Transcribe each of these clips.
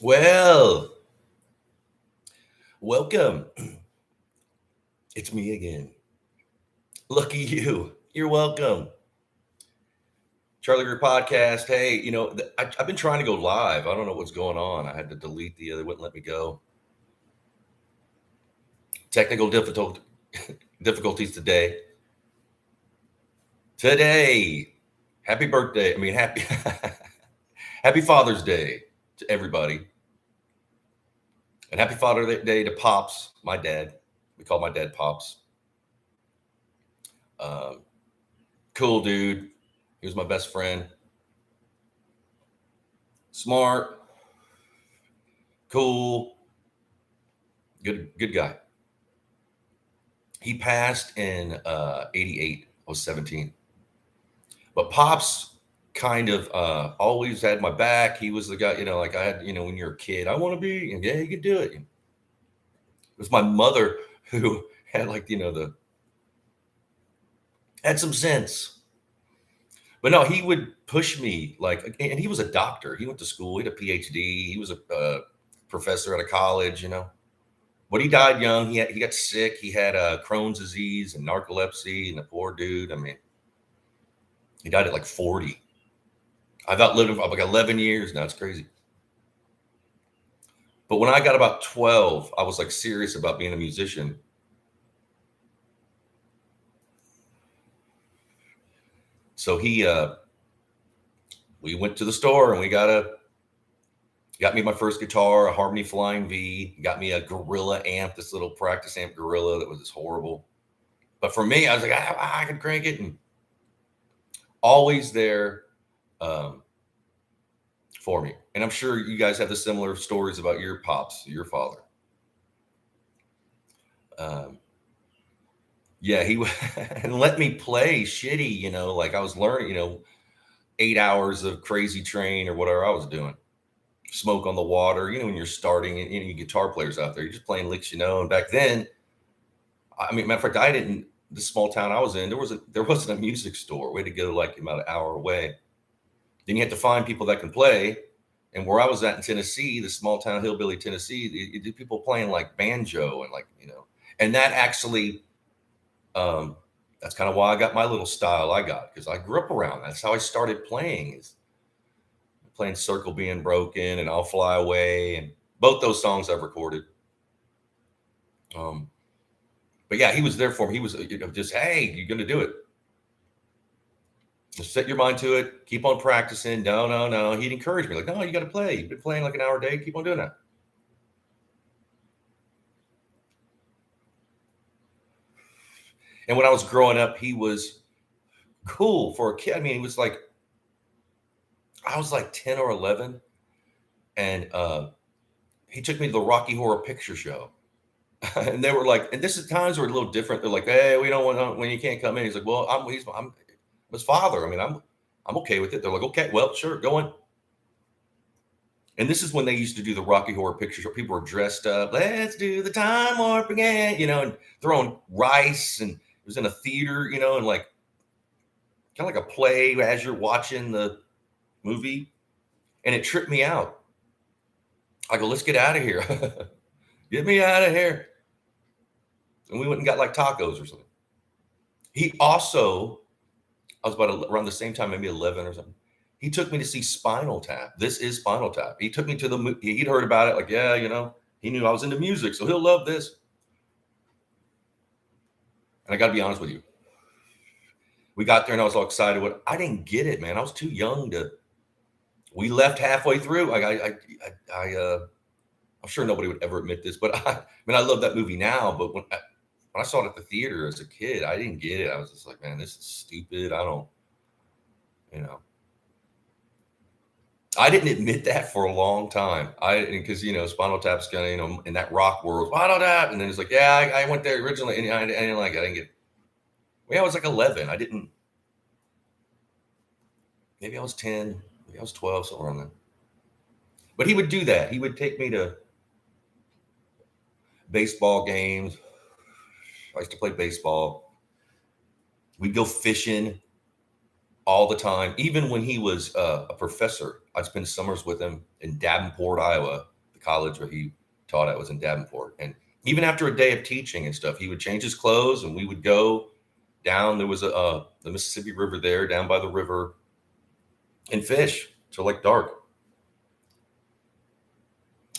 Well, welcome. It's me again. Lucky you. You're welcome. Charlie Greer podcast. Hey, I've been trying to go live. I don't know what's going on. I had to delete the other, wouldn't let me go. Technical difficulties today. Happy birthday. Happy Happy Father's Day to everybody. And happy Father's Day to Pops, my dad. We call my dad Pops. Um, cool dude. He was my best friend. Smart, cool, good guy. He passed in 88. I was 17. But Pops kind of always had my back. He was the guy, like I had, when you're a kid, I want to be, and yeah, you can do it. It was my mother who had had some sense. But no, he would push me and he was a doctor. He went to school. He had a PhD. He was a professor at a college. But he died young. He got sick. He had Crohn's disease and narcolepsy, and the poor dude. He died at like 40. I've outlived him for like 11 years now. It's crazy. But when I got about 12, I was like serious about being a musician. So we went to the store and got me my first guitar, a Harmony Flying V, got me a Gorilla amp, this little practice amp Gorilla that was just horrible. But for me, I was like, I could crank it, and always there for me. And I'm sure you guys have the similar stories about your pops, your father. Yeah, he and let me play shitty, like I was learning, 8 hours of Crazy Train or whatever I was doing. Smoke on the Water, when you're starting, and you guitar players out there, you're just playing licks, and back then, matter of fact, the small town I was in, there wasn't a music store. We had to go like about an hour away. Then you had to find people that can play. And where I was at in Tennessee, the small town hillbilly Tennessee, people playing like banjo and and that actually, that's kind of why I got my little style I got, because I grew up around. That's how I started playing, is playing Circle Being Broken and I'll Fly Away, and both those songs I've recorded. But yeah, he was there for me. He was just, hey, you're going to do it. Just set your mind to it. Keep on practicing. No. He'd encourage me like, no, you got to play. You've been playing like an hour a day. Keep on doing that. And when I was growing up, he was cool for a kid. He was like, I was like 10 or 11. And he took me to the Rocky Horror Picture Show. And they were like, and this is times were a little different. They're like, hey, we don't want when you can't come in. He's like, well, I'm his father. I'm okay with it. They're like, okay, well, sure, go on. And this is when they used to do the Rocky Horror Picture Show. People were dressed up. Let's do the time warp again, and throwing rice. And it was in a theater, and like kind of like a play as you're watching the movie. And it tripped me out. I go, let's get out of here. Get me out of here. And we went and got like tacos or something. He also, I was about around the same time, maybe 11 or something. He took me to see Spinal Tap. This is Spinal Tap. He took me to the movie. He'd heard about it. Like, yeah, he knew I was into music, so he'll love this. And I got to be honest with you. We got there and I was all excited. I didn't get it, man. I was too young we left halfway through. I'm sure nobody would ever admit this, but I love that movie now. But when I saw it at the theater as a kid, I didn't get it. I was just like, man, this is stupid. I don't, I didn't admit that for a long time. Because Spinal Tap's kind of in that rock world, Spinal Tap, and then it's like, yeah, I went there originally, and I didn't like it. I didn't get it. Well, I was like 11. I didn't. Maybe I was 10. Maybe I was 12, somewhere around there. But he would do that. He would take me to baseball games. I used to play baseball. We'd go fishing all the time. Even when he was a professor, I'd spend summers with him in Davenport, Iowa. college where he taught at was in Davenport. And even after a day of teaching and stuff, he would change his clothes and we would go down. There was the Mississippi River there, down by the river, and fish till like dark.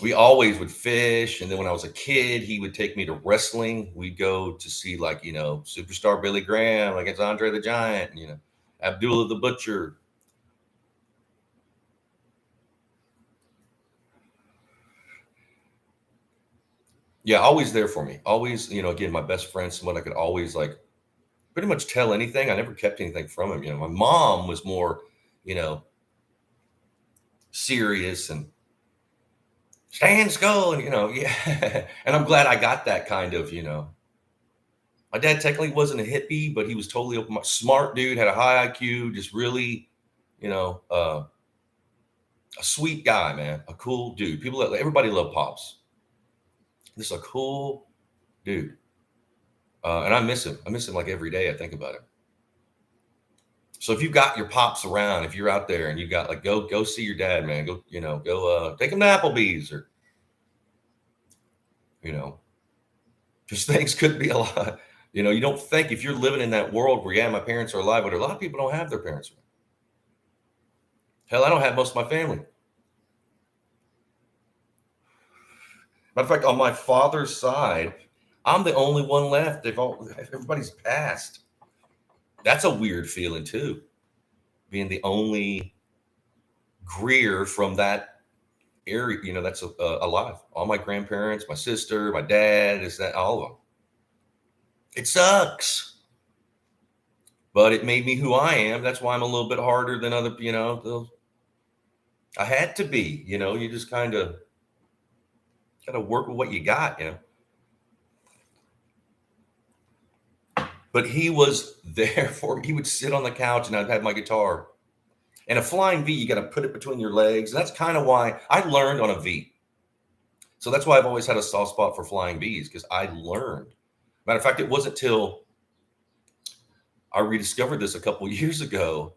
We always would fish. And then when I was a kid, he would take me to wrestling. We'd go to see like, superstar Billy Graham against Andre the Giant, Abdullah the Butcher. Yeah, always there for me. Always, again, my best friend, someone I could always like pretty much tell anything. I never kept anything from him. My mom was more, serious and stand skull and, yeah. And I'm glad I got that kind of, my dad technically wasn't a hippie, but he was totally open, smart dude, had a high IQ, just really, a sweet guy, man, a cool dude. Everybody loved Pops. This is a cool dude. And I miss him. I miss him like every day. I think about it. So if you've got your pops around, if you're out there and you got like, go see your dad, man, go take him to Applebee's or, because things could be a lot. You don't think if you're living in that world where, yeah, my parents are alive, but a lot of people don't have their parents around. Hell, I don't have most of my family. Matter of fact, on my father's side, I'm the only one left. Everybody's passed. That's a weird feeling too, being the only Greer from that area. That's alive. All my grandparents, my sister, my dad, all of them. It sucks, but it made me who I am. That's why I'm a little bit harder than other. I had to be. You just kind of got to work with what you got. But he was there he would sit on the couch and I'd have my guitar. And a flying V, you got to put it between your legs. And that's kind of why I learned on a V. So that's why I've always had a soft spot for flying Vs, because I learned. Matter of fact, it wasn't till I rediscovered this a couple years ago.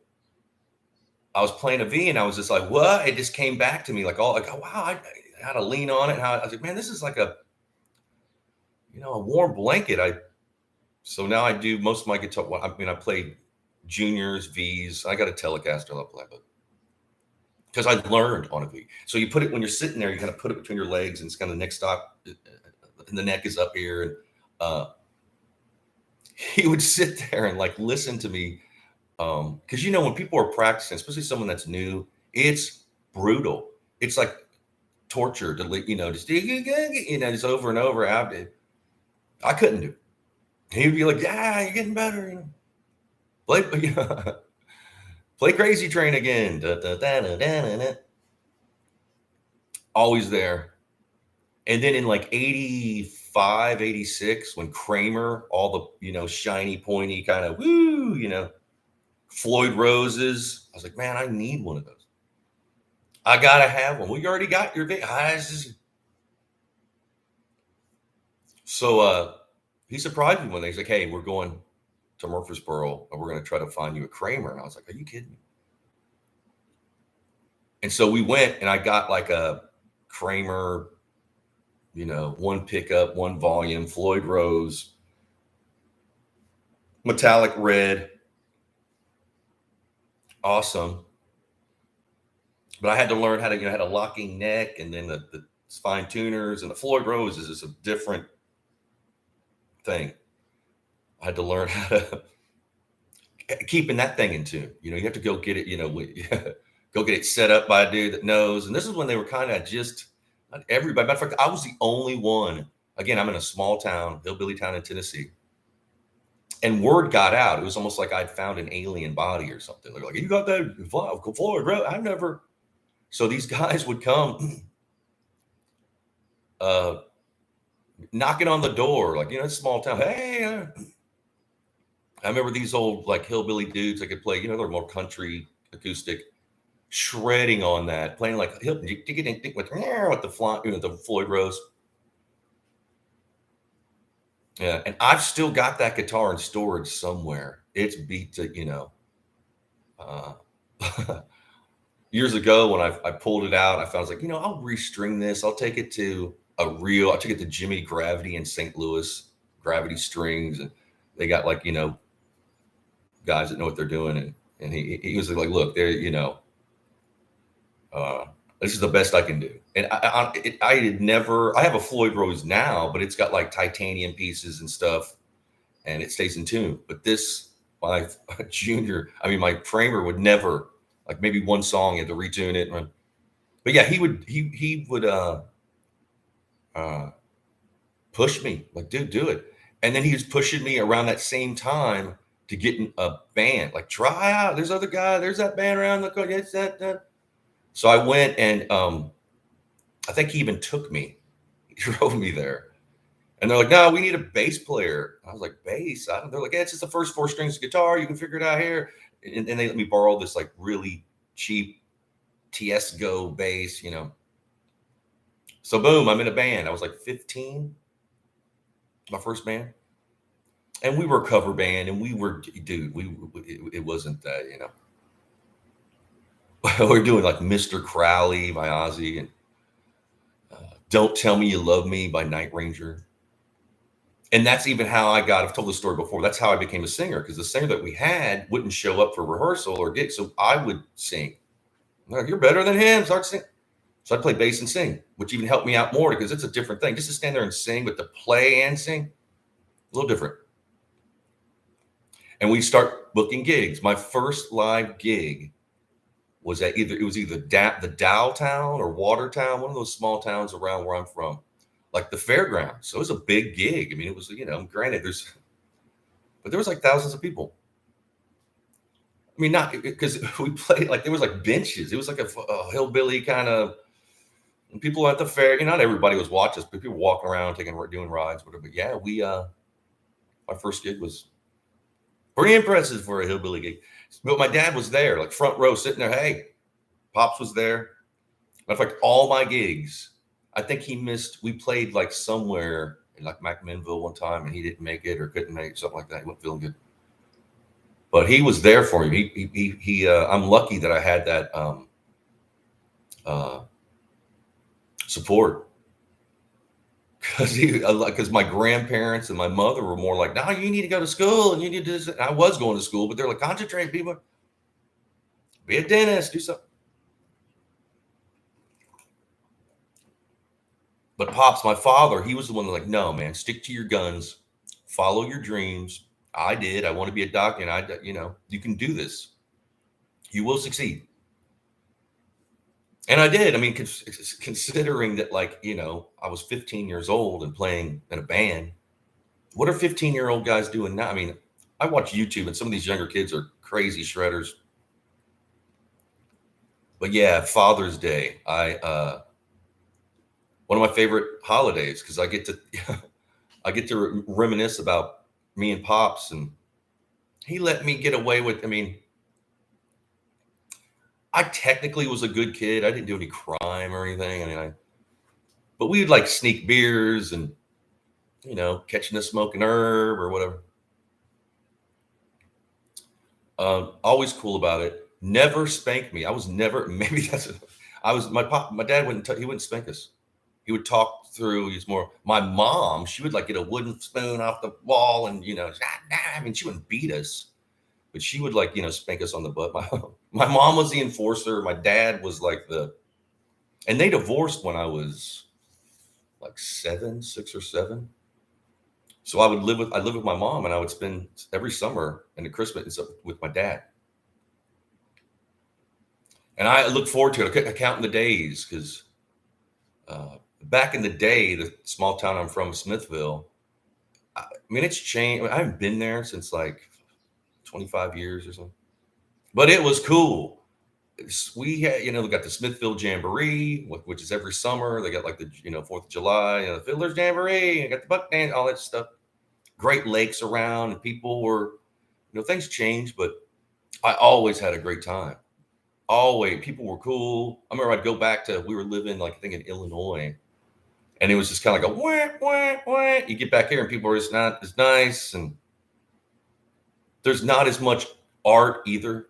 I was playing a V and I was just like, what? It just came back to me like, oh, wow, I had to lean on it. I was like, man, this is like a warm blanket. So now I do most of my guitar. I play juniors, Vs. I got a Telecaster I play, but because I learned on a V. So you put it when you're sitting there, you kind of put it between your legs, and it's kind of the neck stop, and the neck is up here. And he would sit there and like listen to me, because when people are practicing, especially someone that's new, it's brutal. It's like torture to just over and over. I couldn't do it. He would be like, yeah, you're getting better. Play Crazy Train again. Da, da, da, da, da, da. Always there. And then in like 85, 86, when Kramer, all the, shiny, pointy kind of, Floyd Roses. I was like, man, I need one of those. I got to have one. Well, you already got your So he surprised me one day. He's like, hey, we're going to Murfreesboro and we're going to try to find you a Kramer. And I was like, are you kidding me? And so we went and I got like a Kramer, one pickup, one volume, Floyd Rose, metallic red. Awesome. But I had to learn how to, had a locking neck, and then the fine tuners, and the Floyd Rose is just a different thing. I had to learn how to keeping that thing in tune. You have to go get it, go get it set up by a dude that knows. And this is when they were kind of just not everybody. Matter of fact, I was the only one. Again, I'm in a small town, hillbilly town in Tennessee. And word got out. It was almost like I'd found an alien body or something. They're like, you got that Floyd Rose? I've never. So these guys would come knocking on the door, like, it's a small town. Hey, I remember these old like hillbilly dudes that could play, they're more country acoustic, shredding on that, playing like with the the Floyd Rose. Yeah, and I've still got that guitar in storage somewhere. It's beat to, years ago when I pulled it out, I was like, I'll restring this. I'll take it to I took it to Jimmy Gravity in St. Louis, Gravity Strings, and they got like, guys that know what they're doing. And he was like, look, there, uh, this is the best I can do. And I had never, I have a Floyd Rose now, but it's got like titanium pieces and stuff, and it stays in tune. But this, my my framer would never, like maybe one song, you had to retune it. But yeah, he would uh, push me like, dude, do it. And then he was pushing me around that same time to get in a band, like try out. There's other guy. There's that band around the corner. Yes, that. So I went, and I think he even took me. He drove me there. And they're like, no, we need a bass player. I was like, bass? They're like, yeah, it's just the first 4 strings guitar. You can figure it out here. And they let me borrow this like really cheap TS Go bass, So boom, I'm in a band. I was like 15, my first band. And we were a cover band, and we were, dude, it wasn't that, we were doing like Mr. Crowley by Ozzy, and Don't Tell Me You Love Me by Night Ranger. And that's even how I've told this story before. That's how I became a singer, because the singer that we had wouldn't show up for rehearsal or gigs. So I would sing. I'm like, you're better than him. Start singing. So I'd play bass and sing, which even helped me out more, because it's a different thing. Just to stand there and sing, but to play and sing, a little different. And we start booking gigs. My first live gig was at either the Dowtown or Watertown, one of those small towns around where I'm from, like the fairgrounds. So it was a big gig. I mean, it was, granted but there was like thousands of people. I mean, not because we played, like there was like benches. It was like a hillbilly kind of, people at the fair, not everybody was watching us, but people walking around, doing rides, whatever. But yeah, my first gig was pretty impressive for a hillbilly gig. But my dad was there, like front row, sitting there. Hey, Pops was there. Matter of fact, all my gigs, I think we played like somewhere in like McMinnville one time, and he didn't make it or couldn't make it, something like that. He wasn't feeling good. But he was there for me. I'm lucky that I had that support, because my grandparents and my mother were more like, no, you need to go to school, and you need to do this. I was going to school, but they're like, concentrate, people. Be a dentist, do something. But Pops, my father, he was the one that like, no, man, stick to your guns, follow your dreams. I did. I want to be a doctor, and you can do this. You will succeed. And I did. I mean, considering that, like, I was 15 years old and playing in a band. What are 15-year-old guys doing now? I mean, I watch YouTube, and some of these younger kids are crazy shredders. But yeah, Father's Day, one of my favorite holidays, because I get to reminisce about me and Pops, and he let me get away with. I mean, I technically was a good kid. I didn't do any crime or anything. I mean, but we would like sneak beers and, catching a smoking herb or whatever. Always cool about it. Never spanked me. I was never, maybe that's, my dad he wouldn't spank us. He would talk through, he's more, my mom, she would like get a wooden spoon off the wall and, I mean, she wouldn't beat us, but she would like, spank us on the butt. My mom was the enforcer. My dad was like and they divorced when I was like 6 or 7. So I lived with my mom, and I would spend every summer and the Christmas with my dad. And I look forward to it. I counting the days, because back in the day, the small town I'm from, Smithville, I mean, it's changed. I haven't been there since like 25 years or something, but it was cool. We had, we got the Smithville Jamboree, which is every summer. They got like the, 4th of July, the Fiddler's Jamboree, I got the Buck Dance, all that stuff. Great lakes around, and people were, things changed, but I always had a great time. Always, people were cool. I remember I'd go back to, we were living like, I think in Illinois, and it was just kind of like a wah, wah, wah. You get back here and people are just not as nice, and there's not as much art either.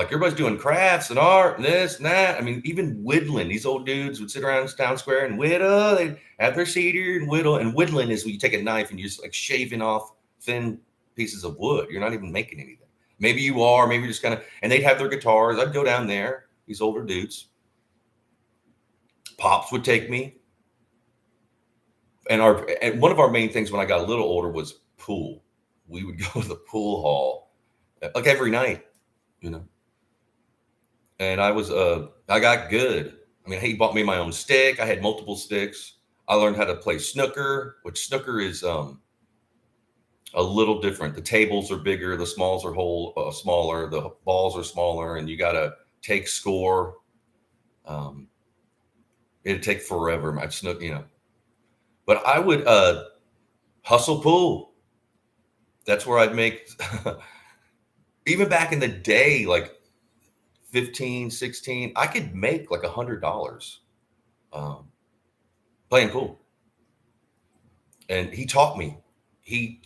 Like everybody's doing crafts and art and this and that. I mean, even whittling. These old dudes would sit around the town square and whittle. They'd have their cedar and whittle. And whittling is when you take a knife and you're just like shaving off thin pieces of wood. You're not even making anything. Maybe you are. Maybe you're just kind of. And they'd have their guitars. I'd go down there. These older dudes. Pops would take me. And one of our main things when I got a little older was pool. We would go to the pool hall like every night, you know. And I got good. I mean, he bought me my own stick. I had multiple sticks. I learned how to play snooker, which snooker is a little different. The tables are bigger, the smalls are smaller, the balls are smaller, and you got to take score. It'd take forever. I'd snook, you know. But I would hustle pool. That's where I'd make, even back in the day, like 15, 16, I could make like $100 playing pool. And he taught me. Matter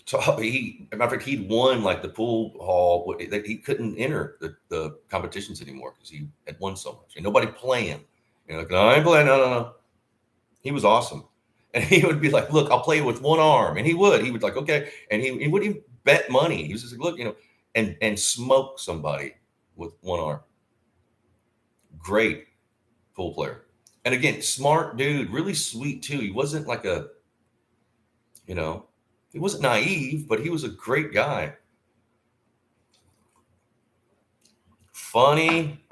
of fact, he'd won like the pool hall. He couldn't enter the competitions anymore because he had won so much. And nobody playing. You know, like, no, I ain't playing. No. He was awesome. And he would be like, look, I'll play with one arm. And he would like, okay. And he wouldn't even bet money. He was just like, look, you know, and smoke somebody with one arm. Great pool player. And again, smart dude, really sweet too. He wasn't like he wasn't naive, but he was a great guy. Funny.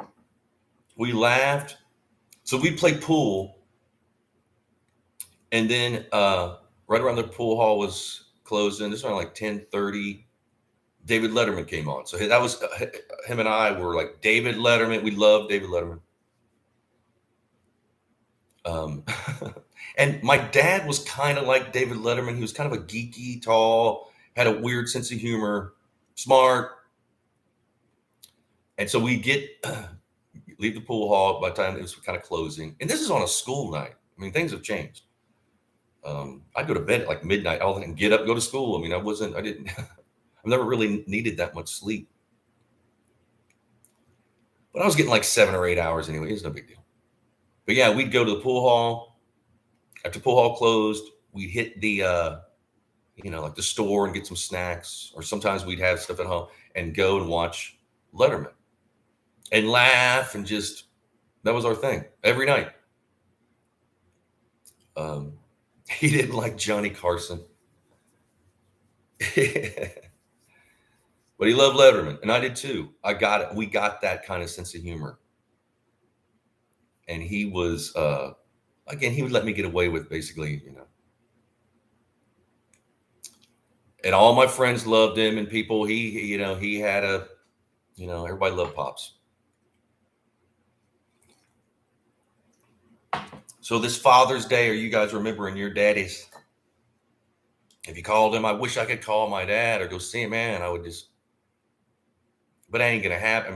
We laughed. So we played pool. And then right around the pool hall was closing. This was around like 10:30. David Letterman came on. So that was him and I were like David Letterman. We loved David Letterman. And my dad was kind of like David Letterman. He was kind of a geeky, tall, had a weird sense of humor, smart. And so we leave the pool hall by the time it was kind of closing. And this is on a school night. I mean, things have changed. I'd go to bed at like midnight and get up, go to school. I mean, I've never really needed that much sleep. But I was getting like 7 or 8 hours anyway. It's no big deal. But yeah, we'd go to the pool hall. After pool hall closed, we'd hit the, like the store and get some snacks. Or sometimes we'd have stuff at home and go and watch Letterman and laugh and that was our thing every night. He didn't like Johnny Carson. But he loved Letterman, and I did too. I got it. We got that kind of sense of humor. And he was, again, he would let me get away with basically, and all my friends loved him and people, he had everybody loved Pops. So this Father's Day, are you guys remembering your daddies? If you called him, I wish I could call my dad or go see him, man. I would but I ain't going to happen,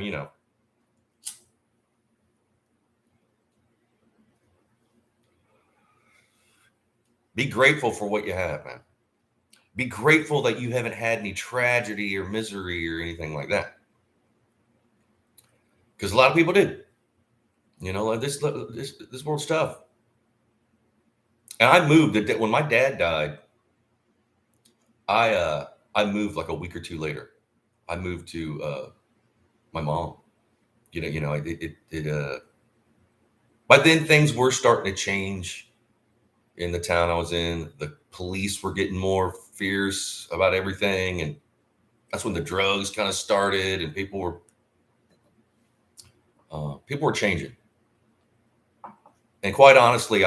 Be grateful for what you have, man. Be grateful that you haven't had any tragedy or misery or anything like that. Because a lot of people did. Like this world's tough. And I moved when my dad died. I moved like a week or two later. I moved to my mom. But then things were starting to change in the town I was in. The police were getting more fierce about everything, and that's when the drugs kind of started, and people were changing. And quite honestly,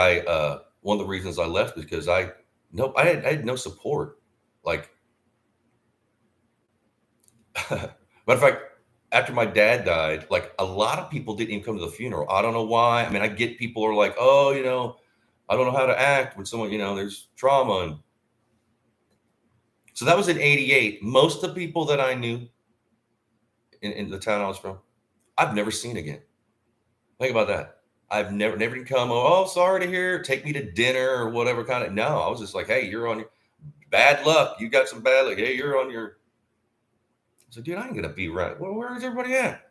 one of the reasons I left is because I had no support. Like, matter of fact, after my dad died, like a lot of people didn't even come to the funeral. I don't know why. I mean, I get people are like, oh, I don't know how to act when someone, there's trauma. And so that was in 88. Most of the people that I knew in the town I was from, I've never seen again. Think about that. I've never come, oh, sorry to hear, take me to dinner or whatever kind of. No, I was just like, hey, you're on your bad luck. You got some bad luck. Hey, you're on your. I said, dude, I ain't going to be right. Well, where is everybody at?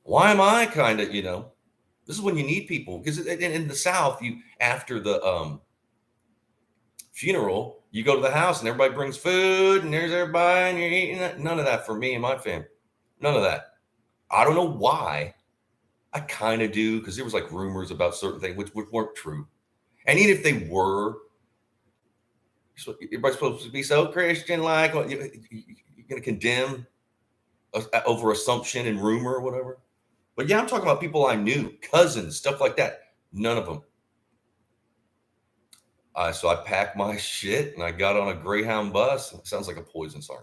why am I kind of, this is when you need people. Because in the South, after the funeral, you go to the house and everybody brings food and there's everybody and you're eating that. None of that for me and my family. None of that. I don't know why. I kind of do, because there was like rumors about certain things which weren't true. And even if they were, everybody's supposed to be so Christian, like you're going to condemn over assumption and rumor or whatever. But yeah, I'm talking about people I knew, cousins, stuff like that. None of them. So I packed my shit and I got on a Greyhound bus. It sounds like a Poison song.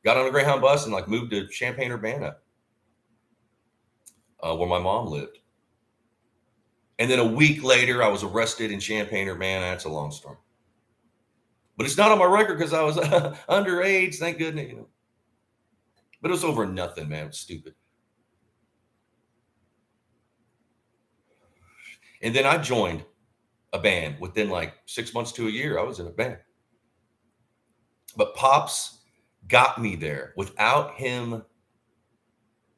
Got on a Greyhound bus and like moved to Champaign-Urbana, where my mom lived. And then a week later, I was arrested in Champaign-Urbana. That's a long story. But it's not on my record because I was underage, thank goodness, But it was over nothing, man. It was stupid. And then I joined a band within like 6 months to a year. I was in a band. But Pops got me there without him.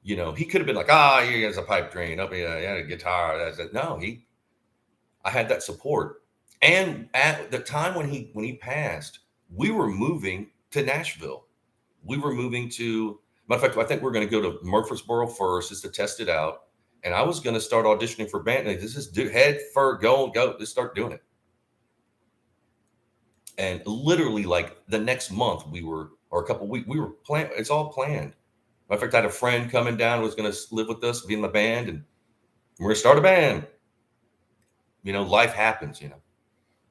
He could have been like, he has a pipe dream. He had a guitar. That's it. No, I had that support. And at the time when he passed, we were moving to Nashville. We were moving to, matter of fact, I think we're going to go to Murfreesboro first just to test it out. And I was going to start auditioning for band. Like, this is head first, go, just start doing it. And literally like the next month or a couple weeks, we were planned. It's all planned. Matter of fact, I had a friend coming down who was going to live with us, be in the band, and we're going to start a band. Life happens,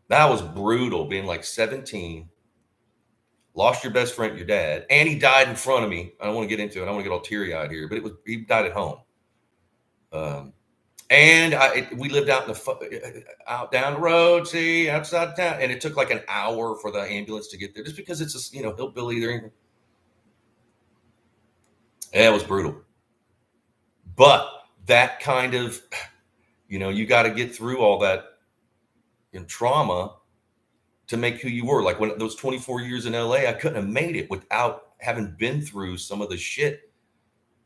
That was brutal, being like 17, lost your best friend, your dad, and he died in front of me. I don't want to get into it. I don't want to get all teary-eyed here, but he died at home. And we lived out out down the road, outside town, and it took like an hour for the ambulance to get there, just because it's a hillbilly there. Yeah, it was brutal. But that kind of, you got to get through all that trauma to make who you were. Like when those 24 years in LA, I couldn't have made it without having been through some of the shit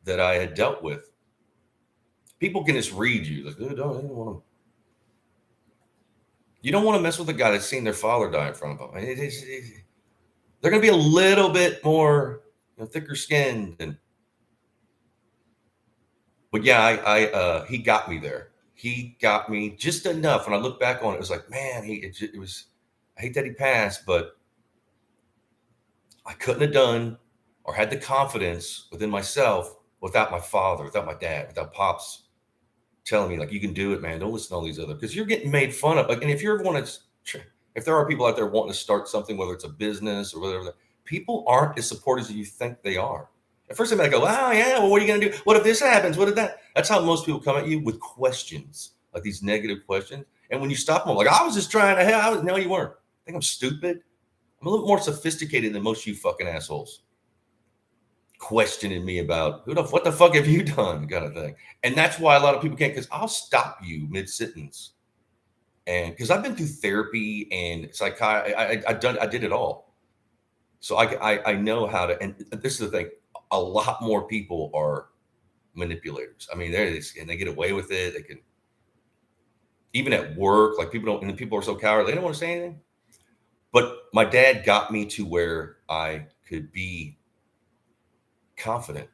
that I had dealt with. People can just read you like, you don't want to mess with a guy that's seen their father die in front of them. They're going to be a little bit more thicker skinned. But yeah, he got me there. He got me just enough. When I look back on it, it was like, man, it was. I hate that he passed, but I couldn't have done or had the confidence within myself without my father, without my dad, without Pops telling me, like, you can do it, man. Don't listen to all these other, because you're getting made fun of. Like, and if if there are people out there wanting to start something, whether it's a business or whatever, people aren't as supportive as you think they are. At first, they might go, oh, yeah, well, what are you going to do? What if this happens? What if that? That's how most people come at you, with questions, like these negative questions. And when you stop them, like, I was just trying to help. No, you weren't. I think I'm stupid. I'm a little more sophisticated than most of you fucking assholes. Questioning me about what the fuck have you done, kind of thing. And that's why a lot of people can't, because I'll stop you mid-sentence. And because I've been through therapy and psychiatry, I did it all. So I know how to, and this is the thing, a lot more people are manipulators. I mean, and they get away with it. They can, even at work, like people are so cowardly, they don't want to say anything. But my dad got me to where I could be confident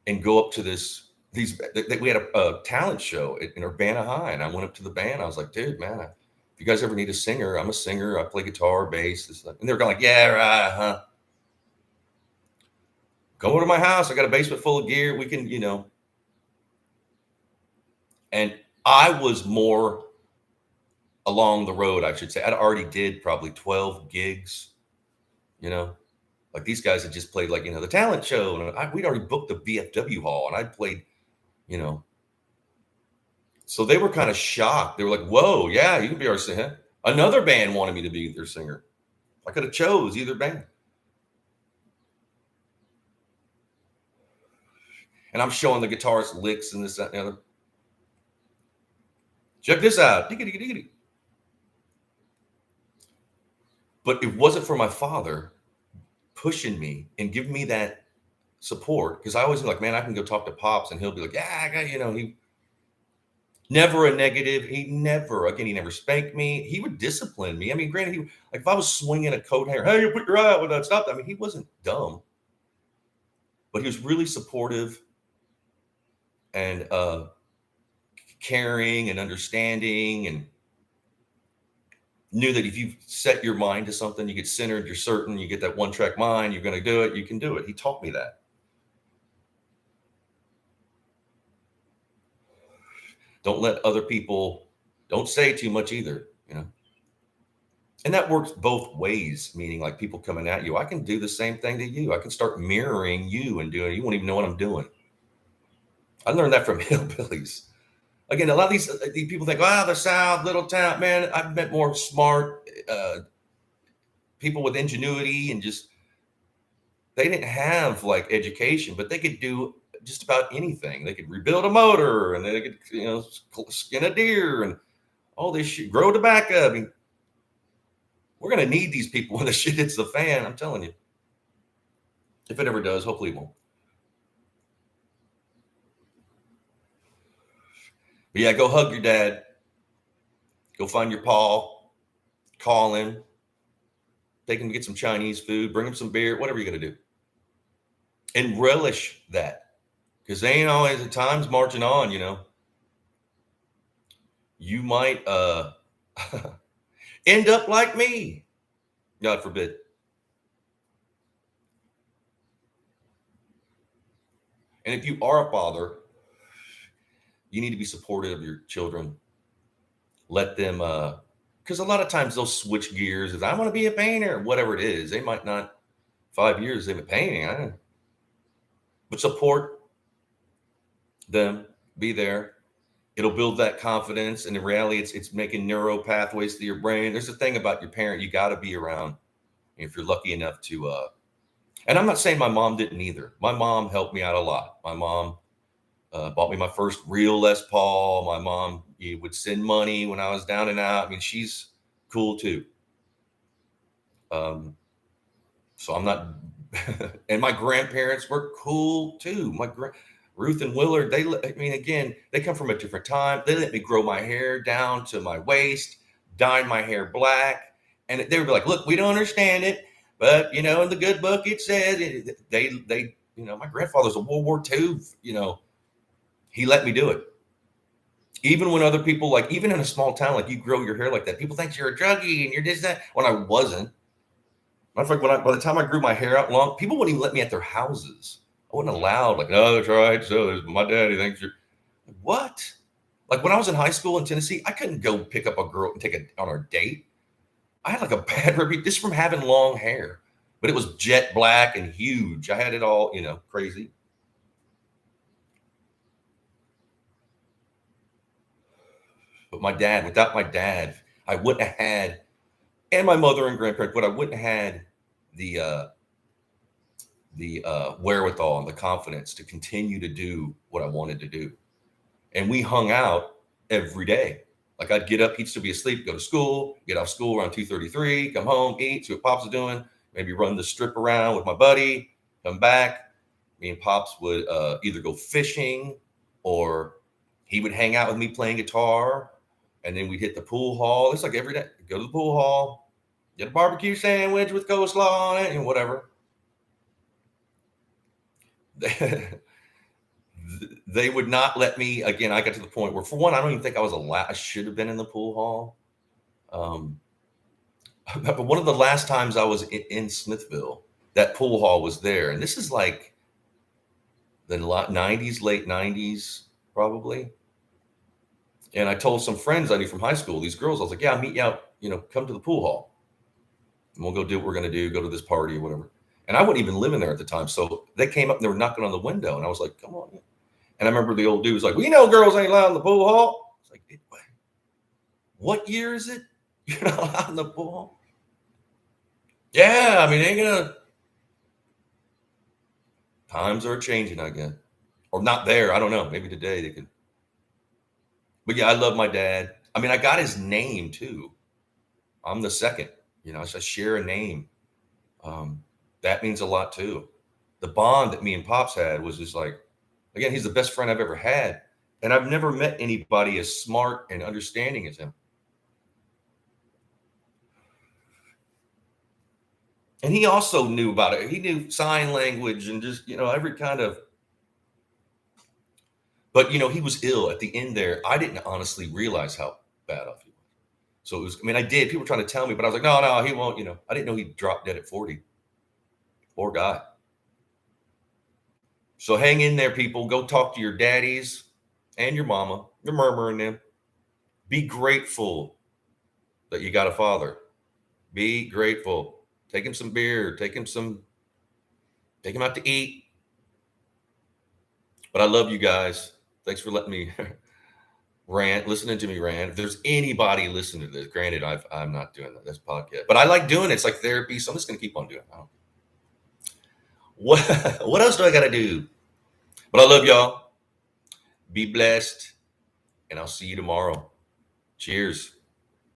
and go up to we had a talent show in Urbana High, and I went up to the band. I was like, dude, man, if you guys ever need a singer, I'm a singer. I play guitar, bass, and they were kind of like, yeah, right, huh? Go over to my house. I got a basement full of gear. We can, And I was more along the road, I should say. I'd already did probably 12 gigs, like these guys had just played, like, the talent show. And we'd already booked the BFW hall, and I'd played, So they were kind of shocked. They were like, whoa, yeah, you can be our singer. Another band wanted me to be their singer. I could have chose either band. And I'm showing the guitarist licks and this, that, and the other. Check this out. But it wasn't for my father pushing me and giving me that support, because I always be like, man, I can go talk to Pops and he'll be like, yeah, I got, he never a negative. He never spanked me. He would discipline me. I mean, granted, like if I was swinging a coat hanger, hey, you put your eye out with that, stop that. I mean, he wasn't dumb, but he was really supportive and caring and understanding, and knew that if you set your mind to something, you get centered, you're certain, you get that one track mind, you're going to do it, you can do it. He taught me that. Don't let other people, don't say too much either, And that works both ways, meaning like people coming at you, I can do the same thing to you. I can start mirroring you and doing, you won't even know what I'm doing. I learned that from hillbillies. Again, a lot of these people think, wow, the South, little town, man. I've met more smart people with ingenuity, and just, they didn't have like education, but they could do just about anything. They could rebuild a motor, and they could, skin a deer and all this shit, grow tobacco. I mean, we're going to need these people when the shit hits the fan. I'm telling you. If it ever does, hopefully it won't. But yeah, go hug your dad. Go find your pa. Call him. Take him to get some Chinese food. Bring him some beer. Whatever you're going to do. And relish that. Because they ain't always, the time's marching on, You might end up like me. God forbid. And if you are a father, you need to be supportive of your children. Let them, because a lot of times they'll switch gears. If I want to be a painter, whatever it is, they might not, 5 years they've been painting. But support them, be there. It'll build that confidence. And in reality, it's making neural pathways to your brain. There's a thing about your parent you got to be around if you're lucky enough to. And I'm not saying my mom didn't either. My mom helped me out a lot. My mom bought me my first real Les Paul. My mom would send money when I was down and out. I mean, she's cool too. So I'm not. And my grandparents were cool too. Ruth and Willard, again, they come from a different time. They let me grow my hair down to my waist, dye my hair black. And they would be like, look, we don't understand it, but, in the good book, it said they my grandfather's a World War II, he let me do it. Even when other people, like, even in a small town, like, you grow your hair like that, people think you're a druggie and you're this, that, when I wasn't. Matter of fact, by the time I grew my hair out long, people wouldn't even let me at their houses. I wasn't allowed. Like, no, that's right. So my daddy thinks you're what? Like when I was in high school in Tennessee, I couldn't go pick up a girl and take on a date. I had like a bad reputation just from having long hair, but it was jet black and huge. I had it all, crazy. But without my dad, I wouldn't have had, and my mother and grandparents, but I wouldn't have had the wherewithal and the confidence to continue to do what I wanted to do. And we hung out every day. Like I'd get up, he'd still be asleep, go to school, get off school around 2:33, come home, eat, see what Pops is doing, maybe run the strip around with my buddy, come back. Me and Pops would either go fishing, or he would hang out with me playing guitar, and then we'd hit the pool hall. It's like every day, go to the pool hall, get a barbecue sandwich with coleslaw on it and whatever. They would not let me. Again, I got to the point where, for one, I don't even think I was allowed. I should have been in the pool hall. But one of the last times I was in Smithville, that pool hall was there. And this is like the 90s, late 90s, probably. And I told some friends I knew from high school, these girls, I was like, yeah, I'll meet you out, come to the pool hall. And we'll go do what we're going to do, go to this party or whatever. And I wasn't even living there at the time. So they came up and they were knocking on the window. And I was like, come on. And I remember the old dude was like, well, girls ain't allowed in the pool hall. It's like, what year is it? You're not allowed in the pool hall? Yeah, I mean, they ain't gonna. Times are changing, I guess. Or not there. I don't know. Maybe today they could. But yeah, I love my dad. I mean, I got his name too. I'm the second. I share a name. That means a lot too. the bond that me and Pops had was just like, again, he's the best friend I've ever had. And I've never met anybody as smart and understanding as him. And he also knew about it. He knew sign language and just, every kind of, but, he was ill at the end there. I didn't honestly realize how bad off he was. So it was, I did. People were trying to tell me, but I was like, no, he won't, I didn't know he dropped dead at 40. Poor guy. So hang in there, people. Go talk to your daddies and your mama. You're murmuring them. Be grateful that you got a father. Be grateful. Take him some beer. Take him out to eat. But I love you guys. Thanks for letting me listening to me rant. If there's anybody listening to this, granted, I'm not doing this podcast, but I like doing it. It's like therapy, so I'm just going to keep on doing it. What else do I got to do? But I love y'all. Be blessed, and I'll see you tomorrow. Cheers.